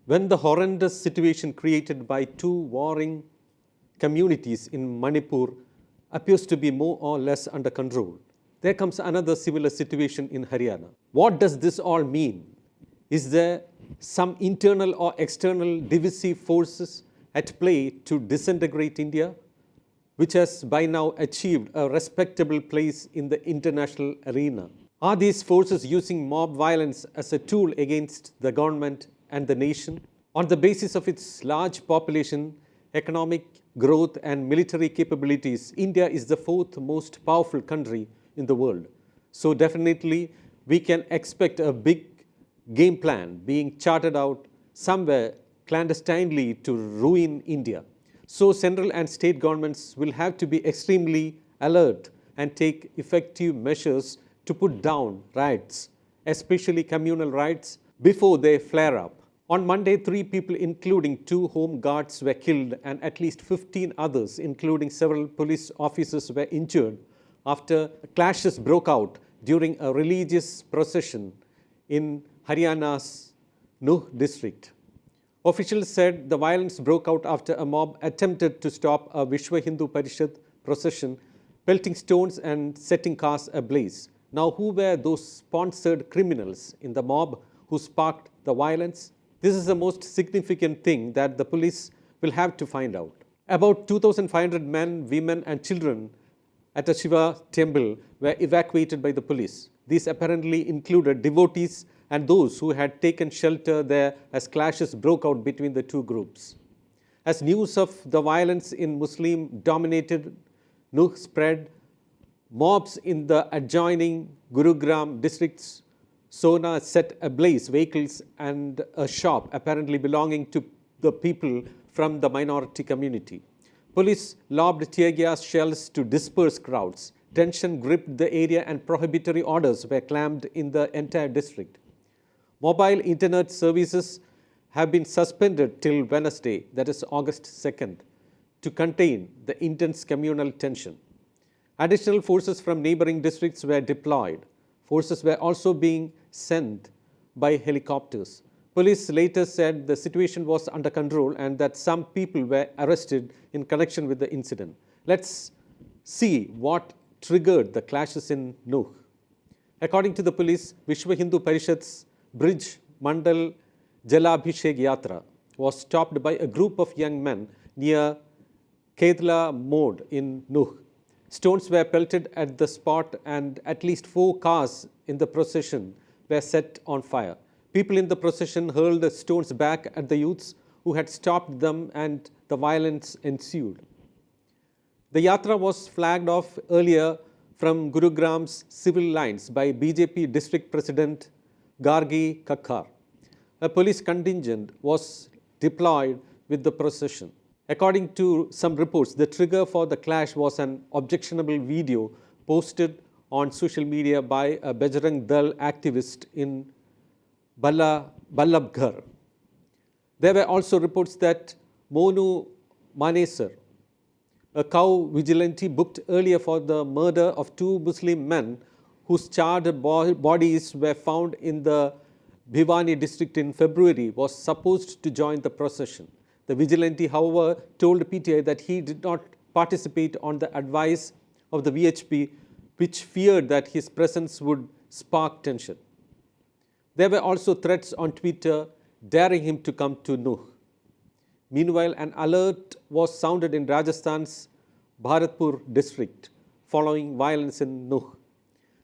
When the horrendous situation created by two warring communities in Manipur appears to be more or less under control, there comes another similar situation in Haryana. What does this all mean? Is there some internal or external divisive forces at play to disintegrate India, which has by now achieved a respectable place in the international arena? Are these forces using mob violence as a tool against the government and the nation? On the basis of its large population, economic growth, and military capabilities, India is the fourth most powerful country in the world. So definitely we can expect a big game plan being charted out somewhere clandestinely to ruin India. So central and state governments will have to be extremely alert and take effective measures to put down riots, especially communal riots, before they flare up. On Monday, 3 people, including 2 home guards, were killed and at least 15 others, including several police officers, were injured after clashes broke out during a religious procession in Haryana's Nuh district. Officials said the violence broke out after a mob attempted to stop a Vishwa Hindu Parishad procession, pelting stones and setting cars ablaze. Now, who were those sponsored criminals in the mob who sparked the violence? This is the most significant thing that the police will have to find out. About 2,500 men, women, and children at a Shiva temple were evacuated by the police. These apparently included devotees and those who had taken shelter there as clashes broke out between the two groups. As news of the violence in Muslim-dominated Nuh spread, mobs in the adjoining Gurugram districts Sona set ablaze vehicles and a shop apparently belonging to the people from the minority community. Police lobbed tear gas shells to disperse crowds. Tension gripped the area and prohibitory orders were clamped in the entire district. Mobile internet services have been suspended till Wednesday, that is August 2nd, to contain the intense communal tension. Additional forces from neighboring districts were deployed. Forces were also being sent by helicopters. Police later said the situation was under control and that some people were arrested in connection with the incident. Let's see what triggered the clashes in Nuh. According to the police, Vishwa Hindu Parishad's Bridge Mandal Jalabhishek Yatra was stopped by a group of young men near Kedla Mode in Nuh. Stones were pelted at the spot and at least 4 cars in the procession were set on fire. People in the procession hurled stones back at the youths who had stopped them and the violence ensued. The yatra was flagged off earlier from Gurugram's civil lines by BJP District President Gargi Kakkar. A police contingent was deployed with the procession. According to some reports, the trigger for the clash was an objectionable video posted on social media by a Bajrang Dal activist in Ballabghar. There were also reports that Monu Manesar, a cow vigilante booked earlier for the murder of 2 Muslim men whose charred bodies were found in the Bhiwani district in February, was supposed to join the procession. The vigilante, however, told PTI that he did not participate on the advice of the VHP, which feared that his presence would spark tension. There were also threats on Twitter daring him to come to Nuh. Meanwhile, an alert was sounded in Rajasthan's Bharatpur district following violence in Nuh.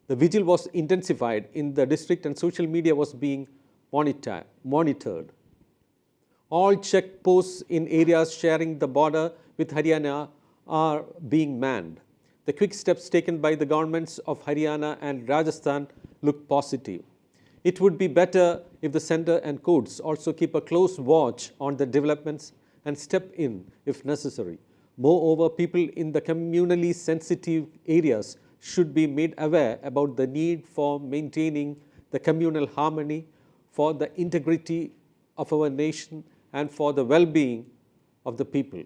The vigil was intensified in the district and social media was being monitored. All checkposts in areas sharing the border with Haryana are being manned. The quick steps taken by the governments of Haryana and Rajasthan look positive. It would be better if the centre and courts also keep a close watch on the developments and step in if necessary. Moreover, people in the communally sensitive areas should be made aware about the need for maintaining the communal harmony, for the integrity of our nation, and for the well-being of the people.